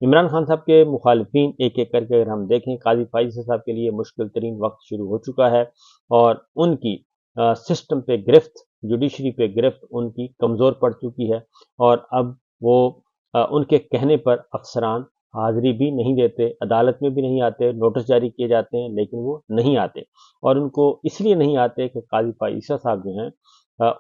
عمران خان صاحب کے مخالفین ایک ایک کر کے اگر ہم دیکھیں، قاضی فائز صاحب کے لیے مشکل ترین وقت شروع ہو چکا ہے اور ان کی سسٹم پہ گرفت، جوڈیشری پہ گرفت ان کی کمزور پڑ چکی ہے، اور اب وہ ان کے کہنے پر افسران حاضری بھی نہیں دیتے، عدالت میں بھی نہیں آتے، نوٹس جاری کیے جاتے ہیں لیکن وہ نہیں آتے، اور ان کو اس لیے نہیں آتے کہ قاضی فائز صاحب جو ہیں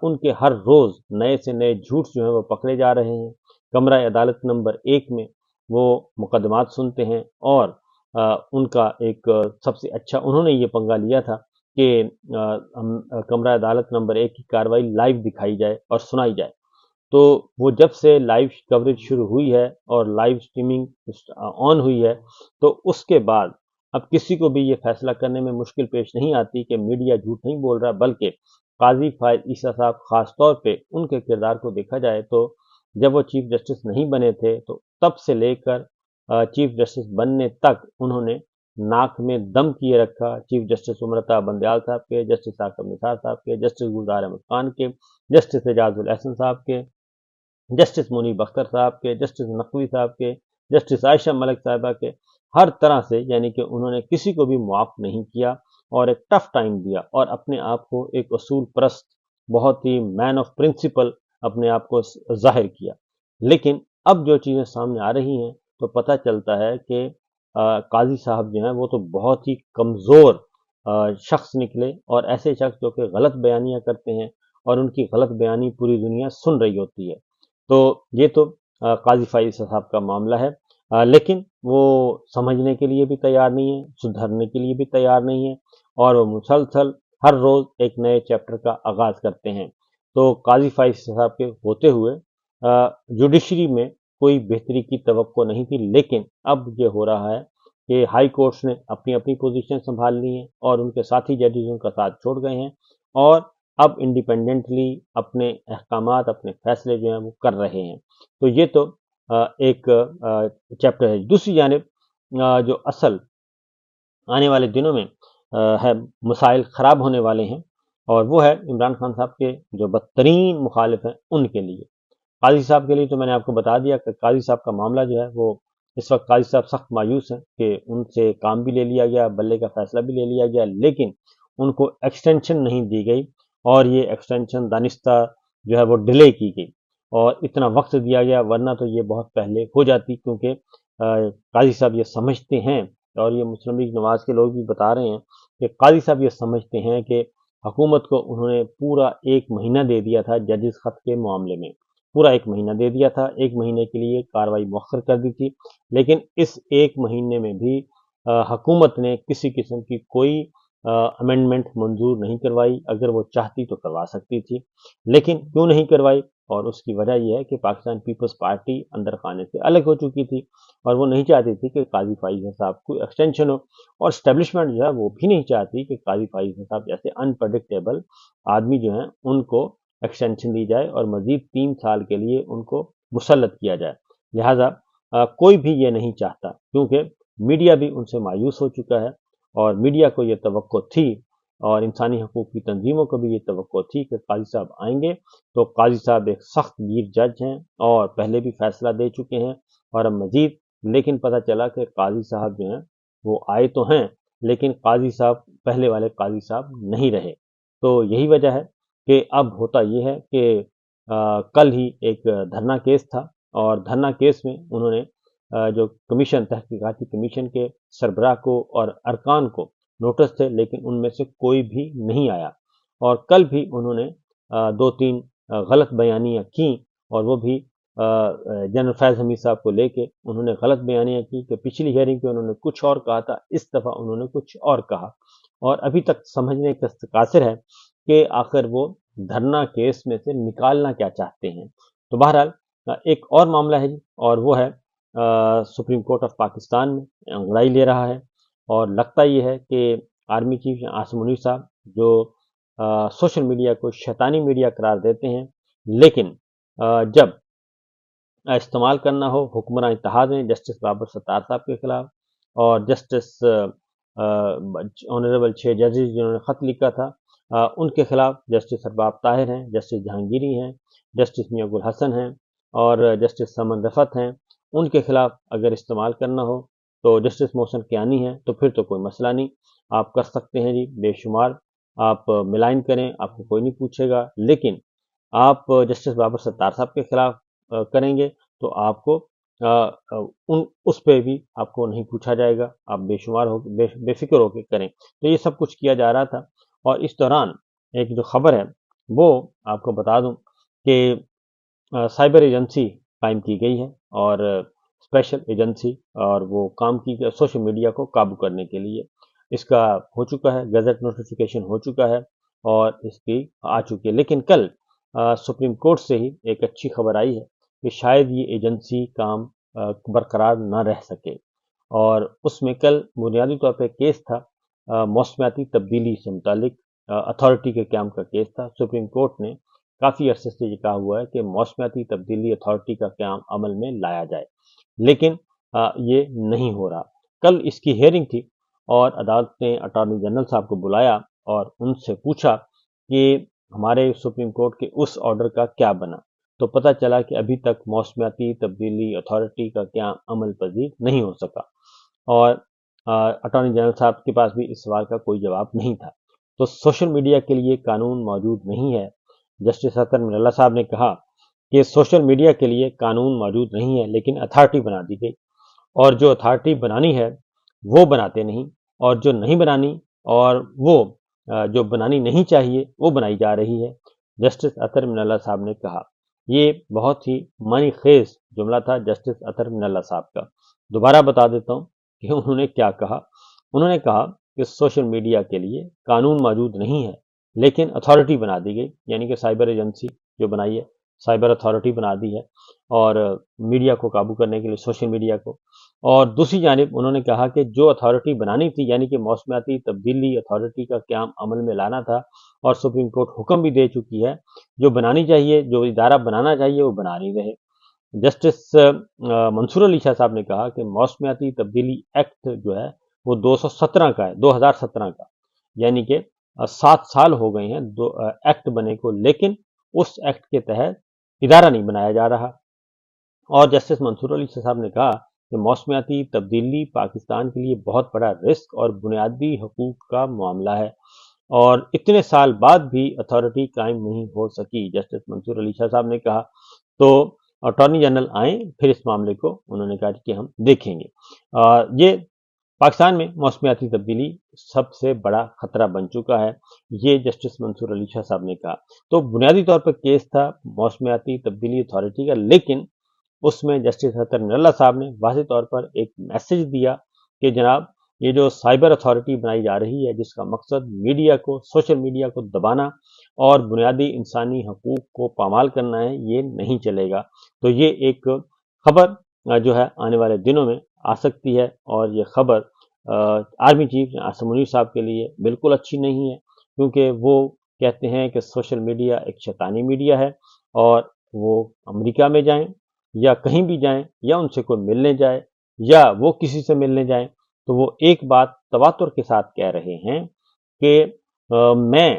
ان کے ہر روز نئے سے نئے جھوٹ جو ہیں وہ پکڑے جا رہے ہیں۔ کمرہ عدالت نمبر 1 میں وہ مقدمات سنتے ہیں، اور ان کا ایک سب سے اچھا انہوں نے یہ پنگا لیا تھا کہ کمرہ عدالت نمبر 1 کی کاروائی لائیو دکھائی جائے اور سنائی جائے۔ تو وہ جب سے لائیو کوریج شروع ہوئی ہے اور لائیو سٹریمنگ آن ہوئی ہے، تو اس کے بعد اب کسی کو بھی یہ فیصلہ کرنے میں مشکل پیش نہیں آتی کہ میڈیا جھوٹ نہیں بول رہا، بلکہ قاضی فائز عیسیٰ صاحب خاص طور پہ ان کے کردار کو دیکھا جائے تو جب وہ چیف جسٹس نہیں بنے تھے تو تب سے لے کر چیف جسٹس بننے تک انہوں نے ناک میں دم کیے رکھا، چیف جسٹس امرتا بندیال صاحب کے، جسٹس عاقب نثار صاحب کے، جسٹس گلزار احمد خان کے، جسٹس اعجاز الاحسن صاحب کے، جسٹس منیب اختر صاحب کے، جسٹس نقوی صاحب کے، جسٹس عائشہ ملک صاحبہ کے، ہر طرح سے یعنی کہ انہوں نے کسی کو بھی معاف نہیں کیا اور ایک ٹف ٹائم دیا، اور اپنے آپ کو ایک اصول پرست، بہت ہی مین آف پرنسپل اپنے آپ کو ظاہر کیا۔ لیکن اب جو چیزیں سامنے آ رہی ہیں تو پتہ چلتا ہے کہ قاضی صاحب جو ہیں وہ تو بہت ہی کمزور شخص نکلے، اور ایسے شخص جو کہ غلط بیانیاں کرتے ہیں اور ان کی غلط بیانی پوری دنیا سن رہی ہوتی ہے۔ تو یہ تو قاضی فائز صاحب کا معاملہ ہے، لیکن وہ سمجھنے کے لیے بھی تیار نہیں ہے، سدھرنے کے لیے بھی تیار نہیں ہے، اور وہ مسلسل ہر روز ایک نئے چیپٹر کا آغاز کرتے ہیں۔ تو قاضی فائز صاحب کے ہوتے ہوئے جوڈیشری میں کوئی بہتری کی توقع نہیں تھی، لیکن اب یہ ہو رہا ہے کہ ہائی کورٹس نے اپنی اپنی پوزیشن سنبھال لی ہیں اور ان کے ساتھی ججز ان کا ساتھ چھوڑ گئے ہیں، اور اب انڈیپینڈنٹلی اپنے احکامات، اپنے فیصلے جو ہیں وہ کر رہے ہیں۔ تو یہ تو ایک چیپٹر ہے۔ دوسری جانب جو اصل آنے والے دنوں میں ہے مسائل خراب ہونے والے ہیں، اور وہ ہے عمران خان صاحب کے جو بدترین مخالف ہیں ان کے لیے۔ قاضی صاحب کے لیے تو میں نے آپ کو بتا دیا کہ قاضی صاحب کا معاملہ جو ہے وہ اس وقت قاضی صاحب سخت مایوس ہیں کہ ان سے کام بھی لے لیا گیا، بلے کا فیصلہ بھی لے لیا گیا، لیکن ان کو ایکسٹینشن نہیں دی گئی، اور یہ ایکسٹینشن دانستہ جو ہے وہ ڈیلے کی گئی اور اتنا وقت دیا گیا، ورنہ تو یہ بہت پہلے ہو جاتی، کیونکہ قاضی صاحب یہ سمجھتے ہیں، اور یہ مسلم لیگ نواز کے لوگ بھی بتا رہے ہیں کہ قاضی صاحب یہ سمجھتے ہیں کہ حکومت کو انہوں نے پورا 1 مہینہ دے دیا تھا ججز خط کے معاملے میں، پورا 1 مہینہ دے دیا تھا، 1 مہینے کے لیے کاروائی مؤخر کر دی تھی، لیکن اس 1 مہینے میں بھی حکومت نے کسی قسم کی کوئی امینڈمنٹ منظور نہیں کروائی۔ اگر وہ چاہتی تو کروا سکتی تھی، لیکن کیوں نہیں کروائی، اور اس کی وجہ یہ ہے کہ پاکستان پیپلز پارٹی اندر خانے سے الگ ہو چکی تھی، اور وہ نہیں چاہتی تھی کہ قاضی فائز صاحب کو ایکسٹینشن ہو، اور اسٹیبلشمنٹ جو ہے وہ بھی نہیں چاہتی کہ قاضی فائز صاحب جیسے انپریڈکٹیبل آدمی جو ہیں ان کو ایکسٹینشن دی جائے اور مزید 3 سال کے لیے ان کو مسلط کیا جائے۔ لہٰذا کوئی بھی یہ نہیں چاہتا، کیونکہ میڈیا بھی ان سے مایوس ہو چکا ہے، اور میڈیا کو یہ توقع تھی اور انسانی حقوق کی تنظیموں کو بھی یہ توقع تھی کہ قاضی صاحب آئیں گے، تو قاضی صاحب ایک سخت گیر جج ہیں اور پہلے بھی فیصلہ دے چکے ہیں، اور اب مزید، لیکن پتہ چلا کہ قاضی صاحب جو ہیں وہ آئے تو ہیں لیکن قاضی صاحب پہلے والے قاضی صاحب نہیں رہے۔ تو یہی وجہ ہے کہ اب ہوتا یہ ہے کہ کل ہی ایک دھرنا کیس تھا، اور دھرنا کیس میں انہوں نے جو کمیشن، تحقیقاتی کمیشن کے سربراہ کو اور ارکان کو نوٹس تھے، لیکن ان میں سے کوئی بھی نہیں آیا، اور کل بھی انہوں نے 2-3 غلط بیانیاں کیں، اور وہ بھی جنرل فیض حمید صاحب کو لے کے انہوں نے غلط بیانیاں کی کہ پچھلی ہیئرنگ پہ انہوں نے کچھ اور کہا تھا، اس دفعہ انہوں نے کچھ اور کہا، اور ابھی تک سمجھنے کا قاصر ہے کہ آخر وہ دھرنا کیس میں سے نکالنا کیا چاہتے ہیں۔ تو بہرحال ایک اور معاملہ ہے جی، اور وہ ہے سپریم کورٹ آف پاکستان میں انگڑائی لے رہا ہے، اور لگتا یہ ہے کہ آرمی چیف عاصم منیر صاحب جو سوشل میڈیا کو شیطانی میڈیا قرار دیتے ہیں، لیکن جب استعمال کرنا ہو حکمراں اتحاد ہیں جسٹس بابر ستار صاحب کے خلاف، اور جسٹس آنریبل 6 ججز جنہوں نے خط لکھا تھا ان کے خلاف، جسٹس ارباب طاہر ہیں، جسٹس جہانگیری ہیں، جسٹس میاں گل حسن ہیں، اور جسٹس سمن رفعت ہیں، ان کے خلاف اگر استعمال کرنا ہو تو جسٹس محسن کیانی ہے تو پھر تو کوئی مسئلہ نہیں، آپ کر سکتے ہیں جی، بے شمار آپ ملائن کریں، آپ کو کوئی نہیں پوچھے گا۔ لیکن آپ جسٹس بابر ستار صاحب کے خلاف کریں گے تو آپ کو اس پہ بھی آپ کو نہیں پوچھا جائے گا، آپ بے شمار ہو بے فکر ہو کے کریں۔ تو یہ سب کچھ کیا جا رہا تھا، اور اس دوران ایک جو خبر ہے وہ آپ کو بتا دوں کہ سائبر ایجنسی قائم کی گئی ہے، اور اسپیشل ایجنسی، اور وہ کام کی گئی سوشل میڈیا کو قابو کرنے کے لیے۔ اس کا ہو چکا ہے، گزٹ نوٹیفیکیشن ہو چکا ہے اور اس کی آ چکی ہے۔ لیکن کل سپریم کورٹ سے ہی ایک اچھی خبر آئی ہے کہ شاید یہ ایجنسی کام برقرار نہ رہ سکے، اور اس میں کل بنیادی طور پہ کیس تھا موسمیاتی تبدیلی سے متعلق، اتھارٹی کے قیام کا کیس تھا۔ سپریم کورٹ نے کافی عرصے سے یہ کہا ہوا ہے کہ موسمیاتی تبدیلی اتھارٹی کا قیام عمل میں لایا جائے، لیکن یہ نہیں ہو رہا۔ کل اس کی ہیئرنگ تھی اور عدالت نے اٹارنی جنرل صاحب کو بلایا اور ان سے پوچھا کہ ہمارے سپریم کورٹ کے اس آرڈر کا کیا بنا، تو پتہ چلا کہ ابھی تک موسمیاتی تبدیلی اتھارٹی کا قیام عمل پذیر نہیں ہو سکا، اور اٹارنی جنرل صاحب کے پاس بھی اس سوال کا کوئی جواب نہیں تھا۔ تو سوشل میڈیا کے لیے قانون موجود نہیں ہے۔ جسٹس اطہر من اللہ صاحب نے کہا کہ سوشل میڈیا کے لیے قانون موجود نہیں ہے، لیکن اتھارٹی بنا دی گئی، اور جو اتھارٹی بنانی ہے وہ بناتے نہیں، اور جو نہیں بنانی اور وہ جو بنانی نہیں چاہیے وہ بنائی جا رہی ہے۔ جسٹس اطہر من اللہ صاحب نے کہا، یہ بہت ہی معنی خیز جملہ تھا جسٹس اطہر من اللہ صاحب کا۔ دوبارہ بتا دیتا ہوں کہ انہوں نے کیا کہا۔ انہوں نے کہا کہ سوشل میڈیا کے لیے قانون موجود نہیں ہے، لیکن اتھارٹی بنا دی گئی، یعنی کہ سائبر ایجنسی جو بنائی ہے، سائبر اتھارٹی بنا دی ہے، اور میڈیا کو قابو کرنے کے لیے سوشل میڈیا کو۔ اور دوسری جانب انہوں نے کہا کہ جو اتھارٹی بنانی تھی، یعنی کہ موسمیاتی تبدیلی اتھارٹی کا قیام عمل میں لانا تھا، اور سپریم کورٹ حکم بھی دے چکی ہے، جو بنانی چاہیے، جو ادارہ بنانا چاہیے وہ بنا نہیں رہے۔ جسٹس منصور علی شاہ صاحب نے کہا کہ موسمیاتی تبدیلی ایکٹ جو ہے وہ 217 کا ہے، 2017 کا، یعنی کہ 7 سال ہو گئے ہیں ایکٹ بنے کو، لیکن اس ایکٹ کے تحت ادارہ نہیں بنایا جا رہا۔ اور جسٹس منصور علی شاہ صاحب نے کہا کہ موسمیاتی تبدیلی پاکستان کے لیے بہت بڑا رسک اور بنیادی حقوق کا معاملہ ہے، اور اتنے سال بعد بھی اتھارٹی قائم نہیں ہو سکی۔ جسٹس منصور علی شاہ صاحب نے کہا تو اٹارنی جنرل آئیں، پھر اس معاملے کو انہوں نے کہا کہ ہم دیکھیں گے۔ یہ پاکستان میں موسمیاتی تبدیلی سب سے بڑا خطرہ بن چکا ہے، یہ جسٹس منصور علی شاہ صاحب نے کہا۔ تو بنیادی طور پر کیس تھا موسمیاتی تبدیلی اتھارٹی کا، لیکن اس میں جسٹس اطہر من اللہ صاحب نے واضح طور پر ایک میسج دیا کہ جناب یہ جو سائبر اتھارٹی بنائی جا رہی ہے، جس کا مقصد میڈیا کو، سوشل میڈیا کو دبانا اور بنیادی انسانی حقوق کو پامال کرنا ہے، یہ نہیں چلے گا۔ تو یہ ایک خبر جو ہے آنے والے دنوں میں آ سکتی ہے، اور یہ خبر آرمی چیف عاصم منیر صاحب کے لیے بالکل اچھی نہیں ہے، کیونکہ وہ کہتے ہیں کہ سوشل میڈیا ایک شیطانی میڈیا ہے، اور وہ امریکہ میں جائیں یا کہیں بھی جائیں، یا ان سے کوئی ملنے جائے یا وہ کسی سے ملنے جائیں، تو وہ ایک بات تواتر کے ساتھ کہہ رہے ہیں کہ میں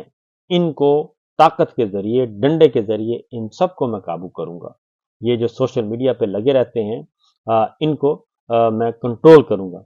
ان کو طاقت کے ذریعے، ڈنڈے کے ذریعے ان سب کو میں قابو کروں گا، یہ جو سوشل میڈیا پہ لگے رہتے ہیں ان کو میں کنٹرول کروں گا۔